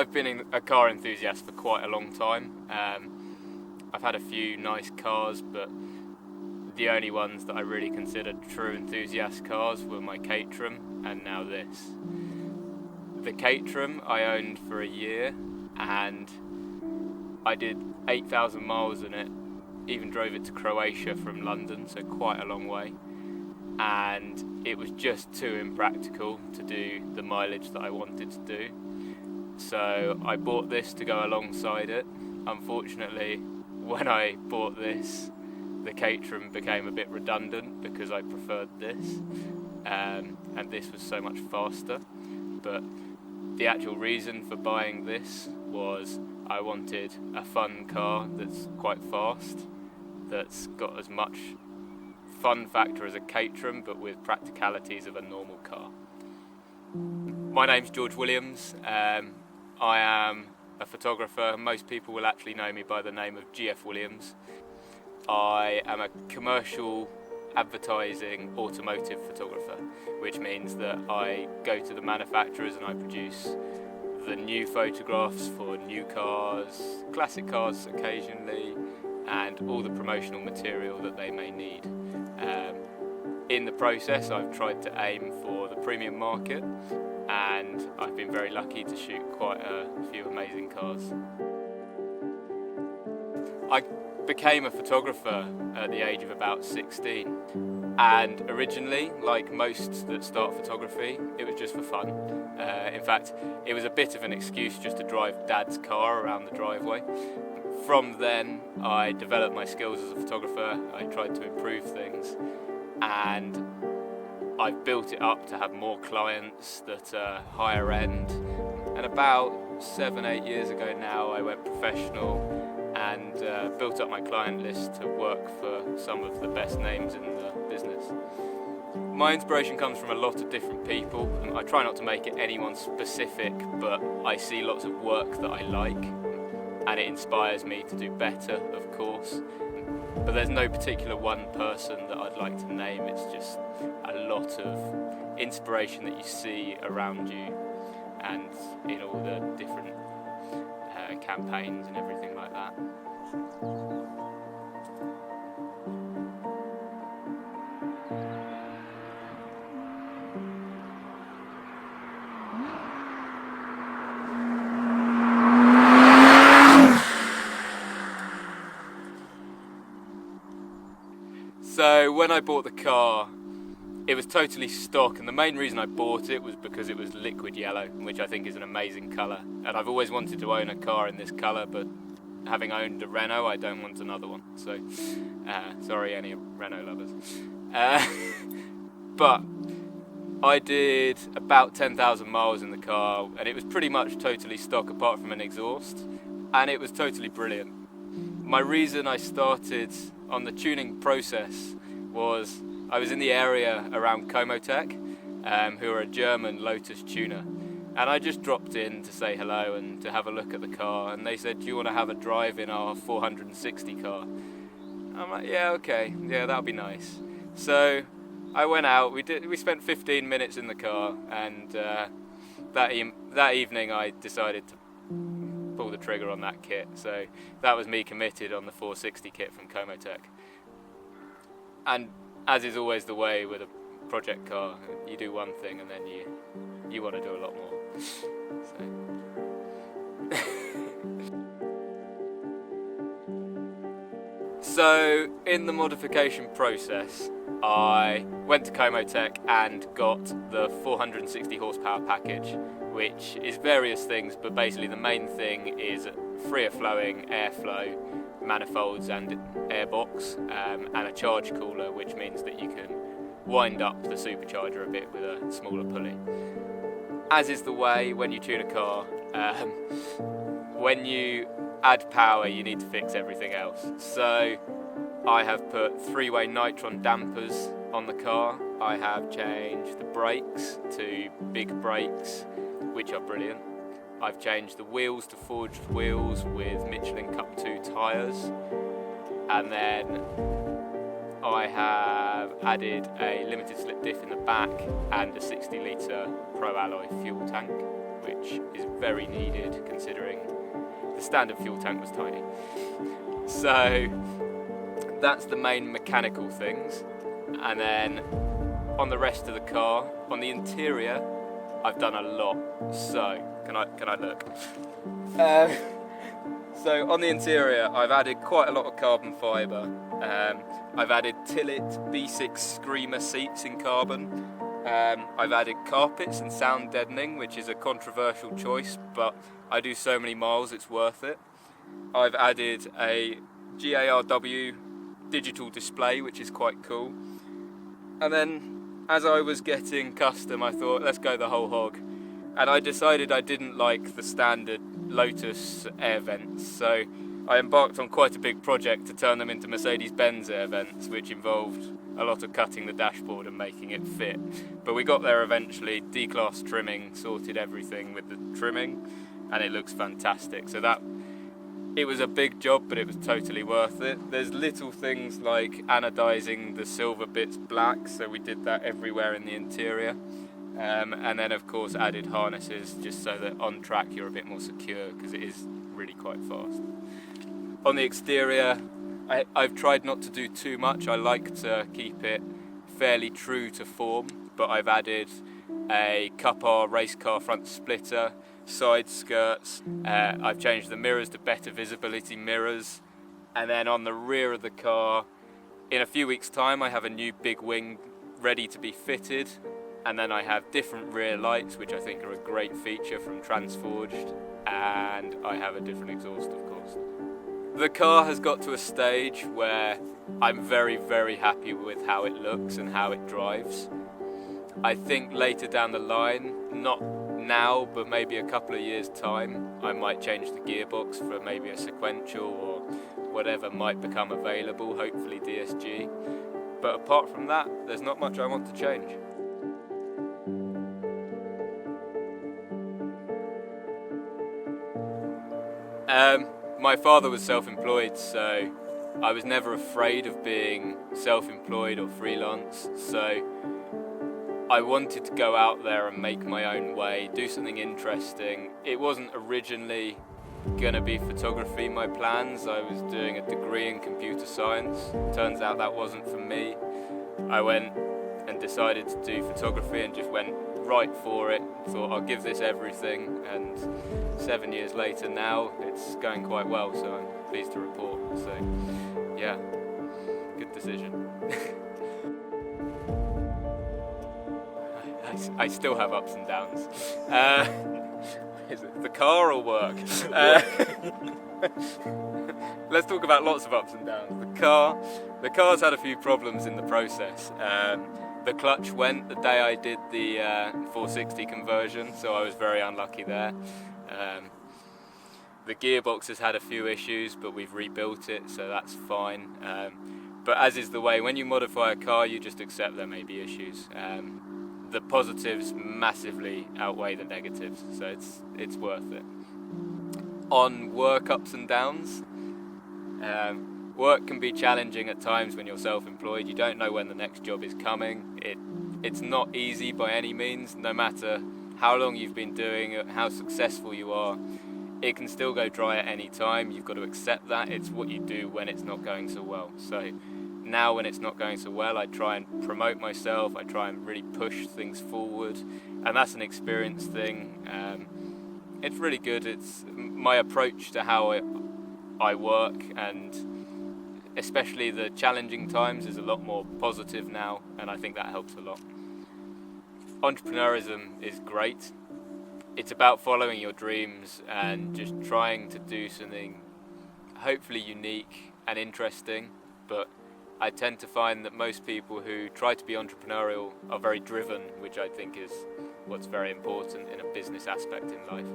I've been a car enthusiast for quite a long time. I've had a few nice cars, but the only ones that I really considered true enthusiast cars were my Caterham and now this. The Caterham I owned for a year and I did 8,000 miles in it, even drove it to Croatia from London, so quite a long way. And it was just too impractical to do the mileage that I wanted to do. So I bought this to go alongside it. Unfortunately, when I bought this, the Caterham became a bit redundant because I preferred this, and this was so much faster. But the actual reason for buying this was I wanted a fun car that's quite fast, that's got as much fun factor as a Caterham but with practicalities of a normal car. My name's George Williams. I am a photographer. Most people will actually know me by the name of GF Williams. I am a commercial advertising automotive photographer, which means that I go to the manufacturers and I produce the new photographs for new cars, classic cars occasionally, and all the promotional material that they may need. In the process, I've tried to aim for the premium market, and I've been very lucky to shoot quite a few amazing cars. I became a photographer at the age of about 16, and originally, like most that start photography, it was just for fun. In fact, it was a bit of an excuse just to drive Dad's car around the driveway. From then, I developed my skills as a photographer. I tried to improve things, and I've built it up to have more clients that are higher end. And about 7-8 years ago now, I went professional and built up my client list to work for some of the best names in the business. My inspiration comes from a lot of different people. I try not to make it anyone specific, but I see lots of work that I like, and it inspires me to do better, of course. But there's no particular one person that I'd like to name. It's just a lot of inspiration that you see around you and in all the different campaigns and everything like that. So when I bought the car, it was totally stock, and the main reason I bought it was because it was liquid yellow, which I think is an amazing colour. And I've always wanted to own a car in this colour, but having owned a Renault, I don't want another one. So, sorry any Renault lovers. But I did about 10,000 miles in the car, and it was pretty much totally stock apart from an exhaust, and it was totally brilliant. My reason I started on the tuning process was I was in the area around Komo-Tec, who are a German Lotus tuner, and I just dropped in to say hello and to have a look at the car, and they said, do you want to have a drive in our 460 car? I'm like, yeah, okay, yeah, that'll be nice. So I went out, we spent 15 minutes in the car, and that evening I decided to pull the trigger on that kit. So that was me committed on the 460 kit from Komo-Tec. And as is always the way with a project car, you do one thing and then you want to do a lot more. So in the modification process, I went to Komo-Tec and got the 460 horsepower package, which is various things, but basically the main thing is freer flowing airflow, manifolds and airbox, and a charge cooler, which means that you can wind up the supercharger a bit with a smaller pulley. As is the way when you tune a car, when you add power you need to fix everything else. So I have put 3-way nitron dampers on the car. I have changed the brakes to big brakes, which are brilliant. I've changed the wheels to forged wheels with Michelin Cup 2 tyres, and then I have added a limited slip diff in the back and a 60 litre Pro Alloy fuel tank. which is very needed considering the standard fuel tank was tiny. So that's the main mechanical things. And then on the rest of the car, on the interior, I've done a lot. So can I look? So on the interior, I've added quite a lot of carbon fibre. I've added Tillit B6 Screamer seats in carbon. I've added carpets and sound deadening, which is a controversial choice, but I do so many miles it's worth it. I've added a GARW digital display, which is quite cool. And then as I was getting custom, I thought, let's go the whole hog. And I decided I didn't like the standard Lotus air vents, so I embarked on quite a big project to turn them into Mercedes-Benz air vents, which involved a lot of cutting the dashboard and making it fit. But we got there eventually, D-class trimming, sorted everything with the trimming, and it looks fantastic. So it was a big job, but it was totally worth it. There's little things like anodizing the silver bits black, so we did that everywhere in the interior. And then of course added harnesses just so that on track you're a bit more secure, because it is really quite fast. On the exterior, I've tried not to do too much. I like to keep it fairly true to form, but I've added a Cup R race car front splitter, side skirts, I've changed the mirrors to better visibility mirrors, and then on the rear of the car, in a few weeks time I have a new big wing ready to be fitted, and then I have different rear lights, which I think are a great feature from Transforged, and I have a different exhaust, of course. The car has got to a stage where I'm very, very happy with how it looks and how it drives. I think later down the line, not now, but maybe a couple of years' time, I might change the gearbox for maybe a sequential or whatever might become available, hopefully DSG. But apart from that, there's not much I want to change. My father was self-employed, so I was never afraid of being self-employed or freelance, so I wanted to go out there and make my own way, do something interesting. It wasn't originally going to be photography, my plans. I was doing a degree in computer science. Turns out that wasn't for me. I went and decided to do photography and just went right for it. Thought I'll give this everything, and 7 years later now it's going quite well, so I'm pleased to report. So yeah, good decision. I still have ups and downs. Is it the car or work? Let's talk about lots of ups and downs. The car's had a few problems in the process. The clutch went the day I did the 460 conversion, so I was very unlucky there. The gearbox has had a few issues, but we've rebuilt it, so that's fine. But as is the way, when you modify a car, you just accept there may be issues. The positives massively outweigh the negatives, so it's worth it. On work ups and downs, work can be challenging at times when you're self-employed. You don't know when the next job is coming. It's not easy by any means, no matter how long you've been doing it, how successful you are. It can still go dry at any time. You've got to accept that. It's what you do when it's not going so well. So now when it's not going so well, I try and promote myself. I try and really push things forward, and that's an experience thing. It's really good. It's my approach to how I work, and especially the challenging times is a lot more positive now, and I think that helps a lot. Entrepreneurism is great. It's about following your dreams and just trying to do something hopefully unique and interesting, but I tend to find that most people who try to be entrepreneurial are very driven, which I think is what's very important in a business aspect in life.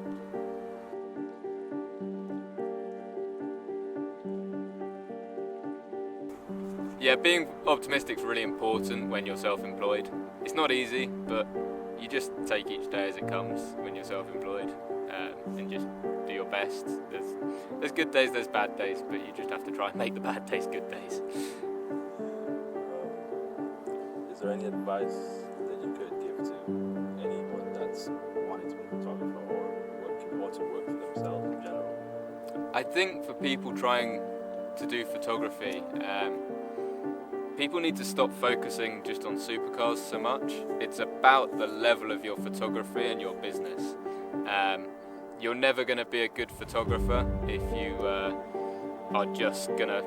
Yeah, being optimistic is really important when you're self-employed. It's not easy, but you just take each day as it comes when you're self-employed, and just do your best. There's good days, there's bad days, but you just have to try and make the bad days good days. Is there any advice that you could give to anyone that's wanting wanting to be a photographer or to work for themselves in general? I think for people trying to do photography, people need to stop focusing just on supercars so much. It's about the level of your photography and your business. You're never going to be a good photographer if you are just going to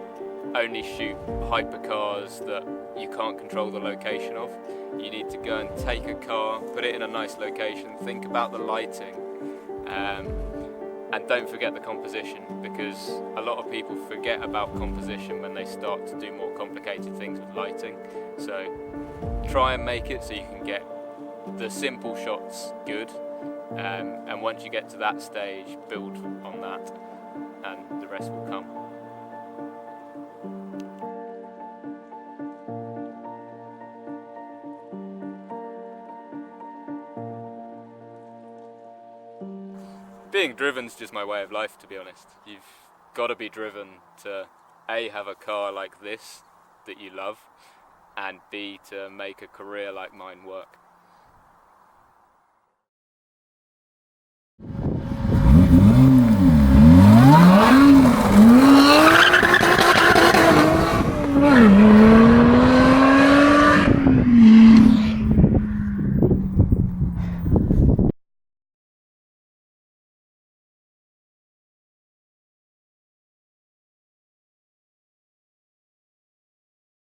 only shoot hypercars that you can't control the location of. You need to go and take a car, put it in a nice location, think about the lighting, and don't forget the composition, because a lot of people forget about composition when they start to do more complicated things with lighting. So try and make it so you can get the simple shots good, and once you get to that stage, build on that and the rest will come. Being driven's just my way of life, to be honest. You've got to be driven to A, have a car like this that you love, and B, to make a career like mine work. Mm-hmm.